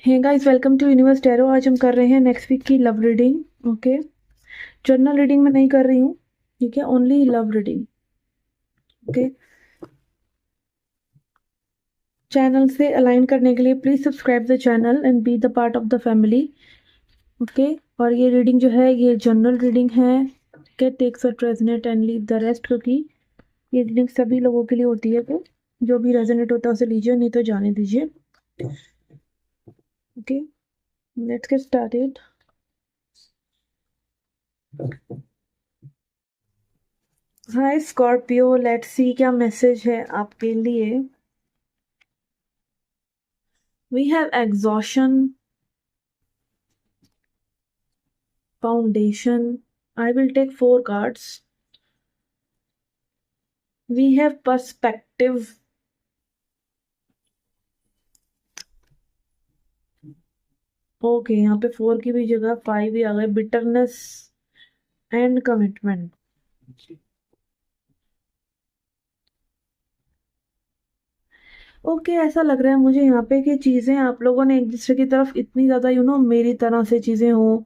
Hey guys, welcome to Universe Tarot. आज हम कर रहे हैं नेक्स्ट वीक की love reading. Okay, general reading में नहीं कर रही हूँ, ठीक है, only love reading. Okay, channel से अलाइन करने के लिए please subscribe the channel and be the part of the family. Okay, और ये रीडिंग जो है ये जनरल रीडिंग है। ओके, टेक्स और resonate and leave the rest, क्योंकि ये रीडिंग सभी लोगों के लिए होती है, तो जो भी रेजोनेट होता है उसे लीजिए, नहीं तो जाने दीजिए। Okay, let's get started. Hi Scorpio, let's see क्या मैसेज है आपके लिए। We have exhaustion, foundation. I will take 4 cards. We have perspective. Okay, यहाँ पे 4 की भी जगह 5 ही आ गए। Bitterness and commitment. ओके, ऐसा लग रहा है मुझे यहाँ पे कि चीज़ें आप लोगों ने एक दूसरे की तरफ इतनी ज़्यादा मेरी तरह से चीज़ें हों।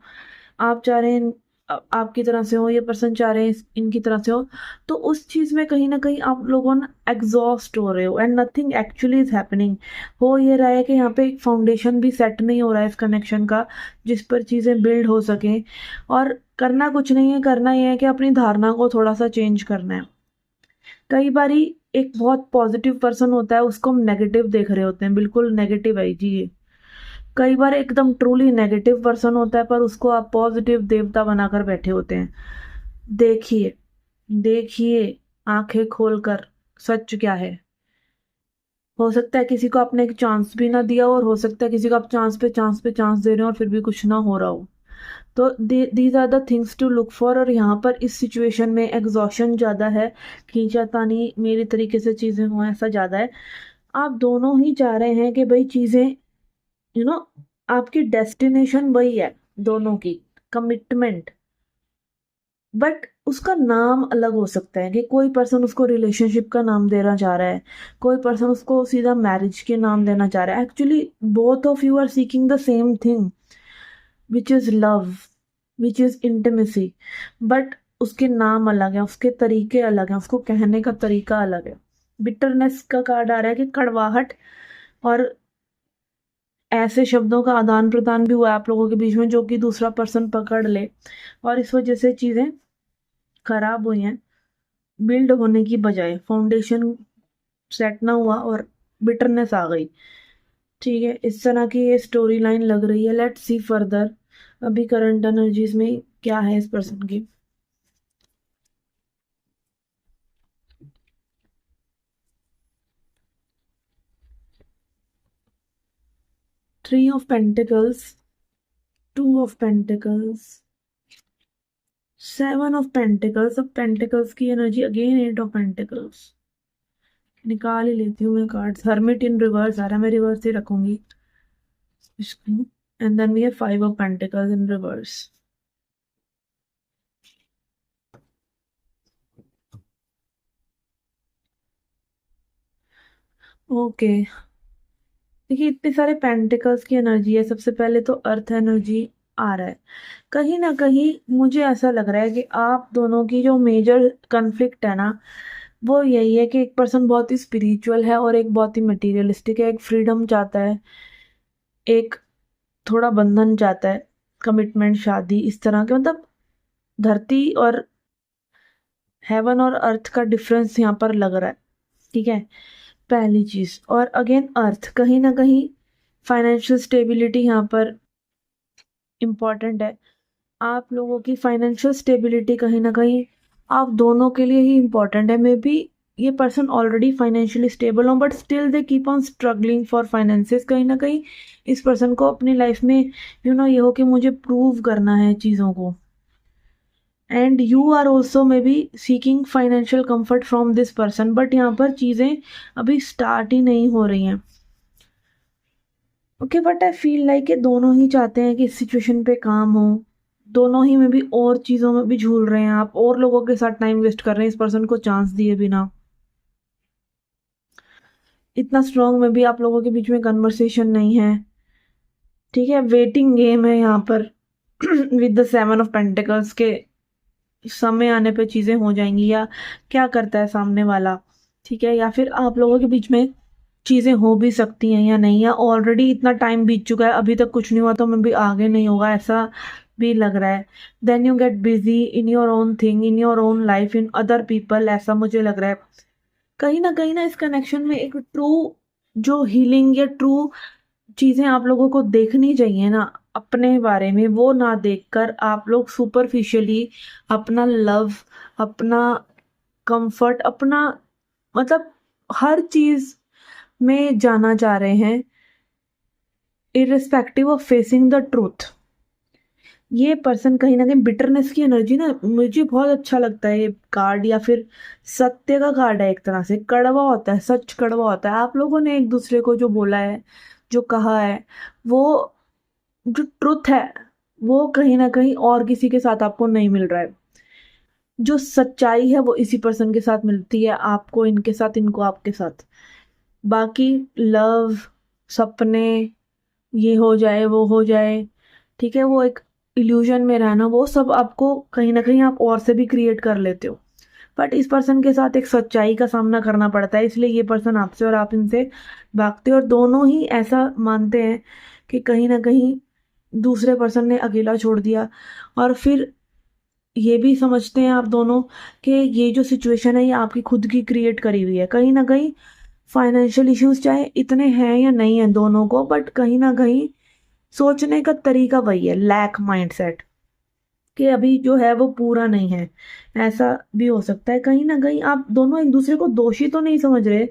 आप चाह रहे हैं आपकी तरह से हो, ये पर्सन चाह रहे हैं इनकी तरह से हो, तो उस चीज़ में कहीं ना कहीं आप लोगों ना एग्जॉस्ट हो रहे हो and nothing actually is happening. हो ये रहा है कि यहाँ पे एक फाउंडेशन भी सेट नहीं हो रहा है इस कनेक्शन का, जिस पर चीज़ें बिल्ड हो सकें। और करना कुछ नहीं है, करना ये है कि अपनी धारणा को थोड़ा सा चेंज करना है। कई बारी एक बहुत पॉजिटिव पर्सन होता है, उसको हम नेगेटिव देख रहे होते हैं, बिल्कुल नेगेटिव है जी ये। कई बार एकदम ट्रूली नेगेटिव पर्सन होता है, पर उसको आप पॉजिटिव देवता बनाकर बैठे होते हैं। देखिए, देखिए, आंखें खोलकर सच क्या है। हो सकता है किसी को आपने एक चांस भी ना दिया हो, और हो सकता है किसी को आप चांस पे चांस पे चांस दे रहे हो और फिर भी कुछ ना हो रहा हो। तो these are the things to look for. और यहाँ पर इस सिचुएशन में एग्जॉशन ज़्यादा है, खींचातानी मेरी तरीके से चीज़ें हो, ऐसा ज़्यादा है। आप दोनों ही चाह रहे हैं कि भाई चीज़ें यू नो आपकी डेस्टिनेशन वही है, दोनों की कमिटमेंट। बट उसका नाम अलग हो सकता है कि कोई पर्सन उसको रिलेशनशिप का नाम देना चाह रहा है, कोई पर्सन उसको सीधा मैरिज के नाम देना चाह रहा है। Actually both of you are seeking the same thing, which is love, which is intimacy. But उसके नाम अलग है, उसके तरीके अलग हैं, उसको कहने का तरीका अलग है। बिटरनेस का कार्ड आ रहा है कि कड़वाहट, और ऐसे शब्दों का आदान प्रदान भी हुआ है आप लोगों के बीच में जो कि दूसरा पर्सन पकड़ ले, और इस वजह से चीज़ें खराब हुई हैं। बिल्ड होने की बजाय फाउंडेशन सेट ना हुआ और बिटरनेस आ गई। ठीक है, इस तरह की ये स्टोरी लाइन लग रही है। लेट्स सी फर्दर अभी करंट एनर्जीज में क्या है इस पर्सन की। 3 of Pentacles, 2 of Pentacles, 7 of Pentacles। अब पेंटिकल्स की एनर्जी अगेन 8 of Pentacles। निकाल ही लेती हूँ मैं कार्ड्स। हर्मिट इन रिवर्स आ रहा है, मैं रिवर्स ही रखूंगी इसको। And then we have 5 of Pentacles in reverse. Okay, देखिए इतने सारे पेंटिकल्स की एनर्जी है। सबसे पहले तो अर्थ एनर्जी आ रहा है। कहीं ना कहीं मुझे ऐसा लग रहा है कि आप दोनों की जो मेजर कन्फ्लिक्ट है ना, वो यही है कि एक पर्सन बहुत ही स्पिरिचुअल है और एक बहुत ही मटेरियलिस्टिक है। एक फ्रीडम चाहता है, एक थोड़ा बंधन चाहता है, कमिटमेंट, शादी, इस तरह के। मतलब धरती और हेवन और अर्थ का डिफरेंस यहाँ पर लग रहा है। ठीक है, पहली चीज। और अगेन अर्थ, कहीं ना कहीं फाइनेंशियल स्टेबिलिटी यहाँ पर इम्पॉर्टेंट है। आप लोगों की फाइनेंशियल स्टेबिलिटी कहीं ना कहीं आप दोनों के लिए ही इम्पॉर्टेंट है। मे बी ये पर्सन ऑलरेडी फाइनेंशियली स्टेबल हो, but still they keep on struggling for finances. कहीं ना कहीं इस पर्सन को अपनी लाइफ में ये हो कि मुझे प्रूव करना है चीज़ों को। And you are also maybe seeking financial comfort from this person, but यहाँ पर चीज़ें अभी स्टार्ट ही नहीं हो रही हैं। Okay, but I feel like कि दोनों ही चाहते हैं कि इस सिचुएशन पे काम हो। दोनों ही में भी और चीज़ों में भी झूल रहे हैं, आप और लोगों के साथ टाइम वेस्ट कर रहे हैं इस पर्सन को चांस दिए बिना। इतना स्ट्रांग में भी आप लोगों के बीच में कन्वर्सेशन नहीं है। ठीक है, वेटिंग गेम है यहाँ पर विद द 7 ऑफ पेंटिकल्स के समय आने पे चीजें हो जाएंगी, या क्या करता है सामने वाला, ठीक है, या फिर आप लोगों के बीच में चीजें हो भी सकती हैं या नहीं, या ऑलरेडी इतना टाइम बीत चुका है अभी तक कुछ नहीं हुआ तो मैं भी आगे नहीं होगा, ऐसा भी लग रहा है। Then you get busy in your own thing, in your own life, in other people, ऐसा मुझे लग रहा है। कहीं ना इस कनेक्शन में एक ट्रू जो हीलिंग या ट्रू चीजें आप लोगों को देखनी चाहिए ना अपने बारे में, वो ना देखकर आप लोग सुपरफिशियली अपना लव, अपना कंफर्ट, अपना मतलब हर चीज में जाना चाह रहे हैं, irrespective of facing the truth. ये पर्सन कहीं ना कहीं बिटरनेस की एनर्जी ना, मुझे बहुत अच्छा लगता है ये कार्ड, या फिर सत्य का कार्ड है, एक तरह से कड़वा होता है, सच कड़वा होता है। आप लोगों ने एक दूसरे को जो बोला है, जो कहा है, वो जो ट्रुथ है, वो कहीं ना कहीं और किसी के साथ आपको नहीं मिल रहा है। जो सच्चाई है वो इसी पर्सन के साथ मिलती है, आपको इनके साथ, इनको आपके साथ। बाकी लव, सपने, ये हो जाए वो हो जाए, ठीक है, वो एक इल्यूजन में रहना, वो सब आपको कहीं ना कहीं आप और से भी क्रिएट कर लेते हो। बट इस पर्सन के साथ एक सच्चाई का सामना करना पड़ता है, इसलिए ये पर्सन आपसे और आप इनसे भागते हो, और दोनों ही ऐसा मानते हैं कि कहीं ना कहीं दूसरे पर्सन ने अकेला छोड़ दिया। और फिर ये भी समझते हैं आप दोनों कि ये जो सिचुएशन है ये आपकी खुद की क्रिएट करी हुई है। कहीं ना कहीं फाइनेंशियल इश्यूज चाहे इतने हैं या नहीं है दोनों को, बट कहीं ना कहीं सोचने का तरीका वही है, लैक माइंडसेट, कि अभी जो है वो पूरा नहीं है। ऐसा भी हो सकता है कहीं ना कहीं आप दोनों एक दूसरे को दोषी तो नहीं समझ रहे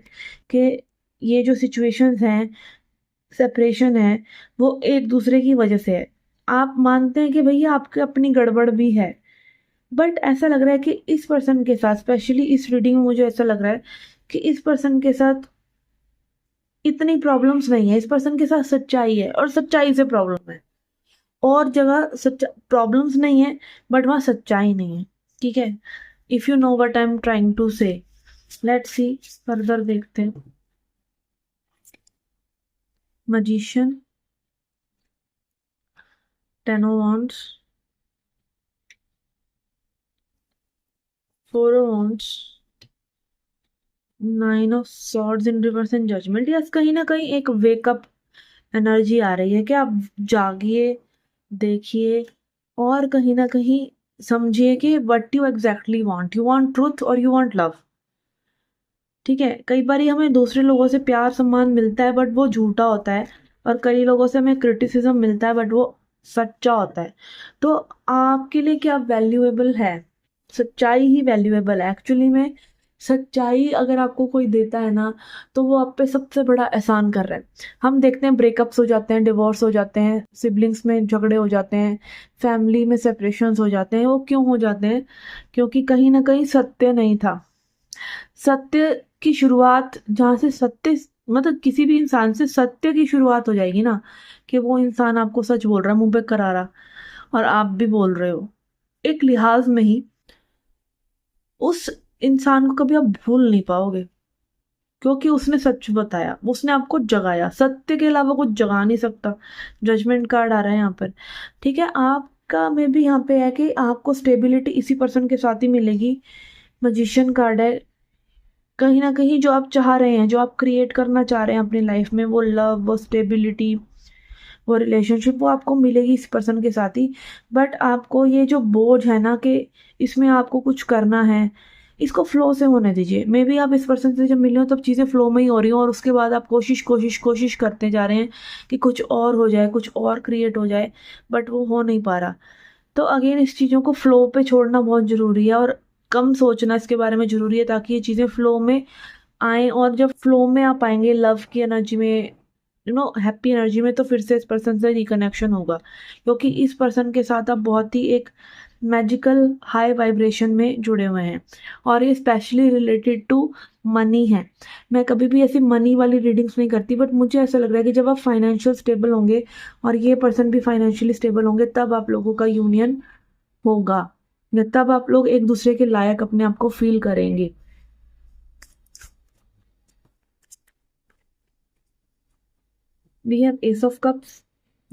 कि ये जो सिचुएशंस हैं, सेपरेशन है, वो एक दूसरे की वजह से है। आप मानते हैं कि भैया आपकी अपनी गड़बड़ भी है, बट ऐसा लग रहा है कि इस पर्सन के साथ, स्पेशली इस रीडिंग में मुझे ऐसा लग रहा है कि इस पर्सन के साथ इतनी प्रॉब्लम्स नहीं है, इस पर्सन के साथ सच्चाई है और सच्चाई से प्रॉब्लम है। और जगह सच्चा प्रॉब्लम्स नहीं है, बट वहां सच्चाई नहीं है, ठीक है। If you know what I am trying to say, let's see further देखते हैं। Magician, 10 of wands, 4 of wands, 9 of swords in reverse and judgment. Yes, कहीं ना कहीं एक वेकअप एनर्जी आ रही है कि आप जागिए, देखिए, और कहीं ना कहीं समझिए कि what you exactly want, you want truth और यू वांट लव, ठीक है। कई बार हमें दूसरे लोगों से प्यार सम्मान मिलता है बट वो झूठा होता है, और कई लोगों से हमें क्रिटिसिज्म मिलता है बट वो सच्चा होता है। तो आपके लिए क्या वैल्यूएबल है? सच्चाई ही वैल्यूएबल है एक्चुअली में। सच्चाई अगर आपको कोई देता है ना, तो वो आप पे सबसे बड़ा एहसान कर रहा है। हम देखते हैं ब्रेकअप्स हो जाते हैं, डिवोर्स हो जाते हैं, सिबलिंग्स में झगड़े हो जाते हैं, फैमिली में सेपरेशंस हो जाते हैं। वो क्यों हो जाते हैं? क्योंकि कहीं ना कहीं सत्य नहीं था। सत्य की शुरुआत जहाँ से सत्य, मतलब किसी भी इंसान से सत्य की शुरुआत हो जाएगी ना, कि वो इंसान आपको सच बोल रहा है मुंह पे करारा, और आप भी बोल रहे हो, एक लिहाज में ही उस इंसान को कभी आप भूल नहीं पाओगे, क्योंकि उसने सच बताया, उसने आपको जगाया। सत्य के अलावा कुछ जगा नहीं सकता। जजमेंट कार्ड आ रहा है यहाँ पर, ठीक है। आपका में भी यहाँ पे है कि आपको स्टेबिलिटी इसी पर्सन के साथ ही मिलेगी। मजिशियन कार्ड है, कहीं ना कहीं जो आप चाह रहे हैं, जो आप क्रिएट करना चाह रहे हैं अपनी लाइफ में, वो लव, वो स्टेबिलिटी, वो रिलेशनशिप, वो आपको मिलेगी इस पर्सन के साथ ही। बट आपको ये जो बोझ है ना कि इसमें आपको कुछ करना है, इसको फ्लो से होने दीजिए। मे बी आप इस पर्सन से जब मिले हो तब चीज़ें फ्लो में ही हो रही हो, और उसके बाद आप कोशिश कोशिश कोशिश करते जा रहे हैं कि कुछ और हो जाए, कुछ और क्रिएट हो जाए, बट वो हो नहीं पा रहा। तो अगेन इस चीज़ों को फ्लो पे छोड़ना बहुत ज़रूरी है, और कम सोचना इसके बारे में ज़रूरी है, ताकि ये चीज़ें फ्लो में आए। और जब फ्लो में आप आएंगे लव की एनर्जी में, हैप्पी एनर्जी में, तो फिर से इस पर्सन से रिकनेक्शन होगा, क्योंकि इस पर्सन के साथ आप बहुत ही एक मैजिकल हाई वाइब्रेशन में जुड़े हुए हैं, और ये स्पेशली रिलेटेड टू मनी है। मैं कभी भी ऐसी मनी वाली रीडिंग्स नहीं करती, बट मुझे ऐसा लग रहा है कि जब आप फाइनेंशियल स्टेबल होंगे और ये पर्सन भी फाइनेंशियली स्टेबल होंगे, तब आप लोगों का यूनियन होगा, या तब आप लोग एक दूसरे के लायक अपने आप को फील करेंगे। We have ace of cups,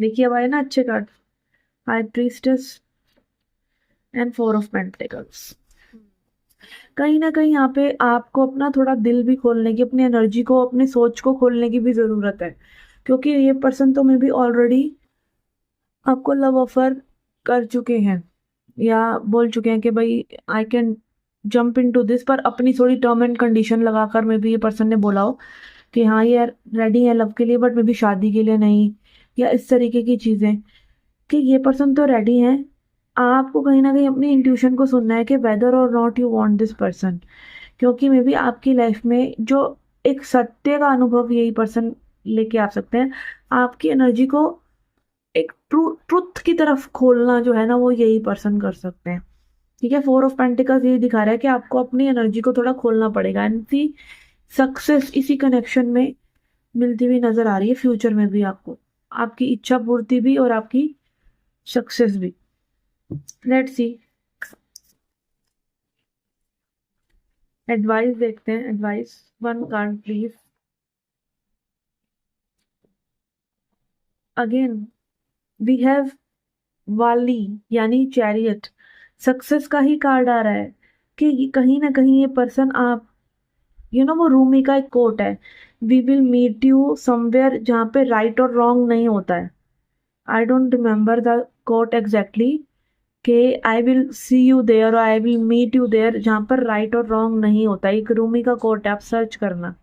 देखिए अब आए ना अच्छे card, high priestess and 4 of pentacles. कहीं ना कहीं यहाँ पे आपको अपना थोड़ा दिल भी खोलने की, अपनी एनर्जी को, अपनी सोच को खोलने की भी जरूरत है, क्योंकि ये पर्सन तो मे बी ऑलरेडी आपको लव ऑफर कर चुके हैं या बोल चुके हैं कि भाई I can jump into this, पर अपनी थोड़ी टर्म एंड कंडीशन लगाकर मे बी ये पर्सन ने बोला हो कि हाँ ये रेडी है लव के लिए बट मे बी शादी के लिए नहीं, या इस तरीके की चीजें, कि ये पर्सन तो रेडी है। आपको कहीं ना कहीं अपनी इंट्यूशन को सुनना है कि वेदर और not you want this person, क्योंकि मे बी आपकी लाइफ में जो एक सत्य का अनुभव यही पर्सन लेके आ सकते हैं। आपकी एनर्जी को एक ट्रुथ की तरफ खोलना जो है ना वो यही पर्सन कर सकते हैं। ठीक है, 4 ऑफ पेंटिकल्स ये दिखा रहा है कि आपको अपनी एनर्जी को थोड़ा खोलना पड़ेगा, एंड सी सक्सेस इसी कनेक्शन में मिलती हुई नजर आ रही है फ्यूचर में भी आपको, आपकी इच्छा पूर्ति भी और आपकी सक्सेस भी। लेट्स सी, एडवाइस देखते हैं, advice, one card please. Again we have वाली यानी चैरियट, सक्सेस का ही कार्ड आ रहा है कि कहीं ना कहीं ये पर्सन आप वो रूमी का एक कोट है, we will meet you somewhere, जहाँ पे राइट और रॉन्ग नहीं होता है। I don't remember the quote exactly, कि I will see you there और I will meet you there, जहाँ पर राइट और रॉन्ग नहीं होता, एक रूमी का कोट है, आप सर्च करना।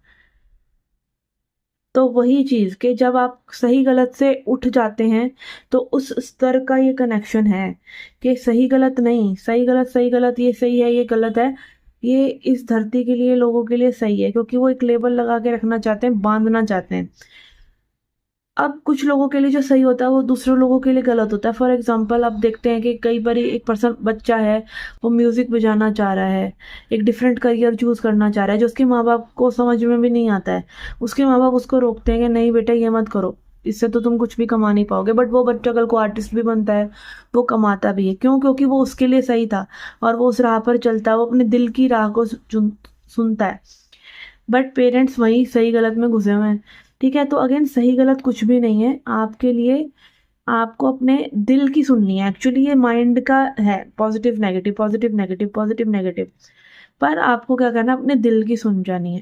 तो वही चीज कि जब आप सही गलत से उठ जाते हैं तो उस स्तर का ये कनेक्शन है, कि सही गलत नहीं, सही गलत, सही गलत, ये सही है ये गलत है, ये इस धरती के लिए, लोगों के लिए सही है, क्योंकि वो एक लेबल लगा के रखना चाहते हैं, बांधना चाहते हैं। अब कुछ लोगों के लिए जो सही होता है वो दूसरे लोगों के लिए गलत होता है। फॉर एग्जाम्पल आप देखते हैं कि कई बार एक पर्सन, बच्चा है, वो म्यूजिक बजाना चाह रहा है, एक डिफरेंट करियर चूज करना चाह रहा है जो उसके माँ बाप को समझ में भी नहीं आता है। उसके माँ बाप उसको रोकते हैं कि नहीं बेटा ये मत करो, इससे तो तुम कुछ भी कमा नहीं पाओगे, बट वो बच्चा कल को आर्टिस्ट भी बनता है, वो कमाता भी है। क्यों? क्योंकि वो उसके लिए सही था और वो उस राह पर चलता है, वो अपने दिल की राह को सुनता है। बट पेरेंट्स वही सही गलत में घुसे हुए हैं। ठीक है, तो अगेन सही गलत कुछ भी नहीं है आपके लिए, आपको अपने दिल की सुननी है। एक्चुअली ये माइंड का है, positive negative, positive negative, positive negative, पर आपको क्या करना है, अपने दिल की सुन जानी है।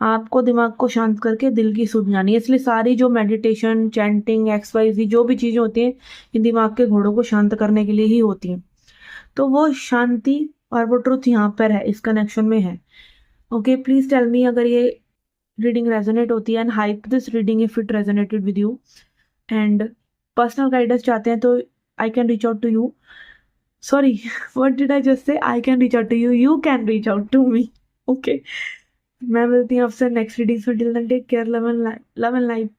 आपको दिमाग को शांत करके दिल की सुन जानी है। इसलिए सारी जो मेडिटेशन, चैंटिंग, XYZ जो भी चीजें होती हैं, ये दिमाग के घोड़ों को शांत करने के लिए ही होती हैं। तो वो शांति और वो ट्रुथ यहाँ पर है, इस कनेक्शन में है। ओके, प्लीज टेल मी अगर ये रीडिंग रेजोनेट होती है, and hype this reading if it resonated with you, and personal guidance चाहते हैं तो I can reach out to you. Sorry, what did I just say? I can reach out to you, you can reach out to me. Okay, मैं मिलती हूँ आपसे next readings में। Till then take care, love and life.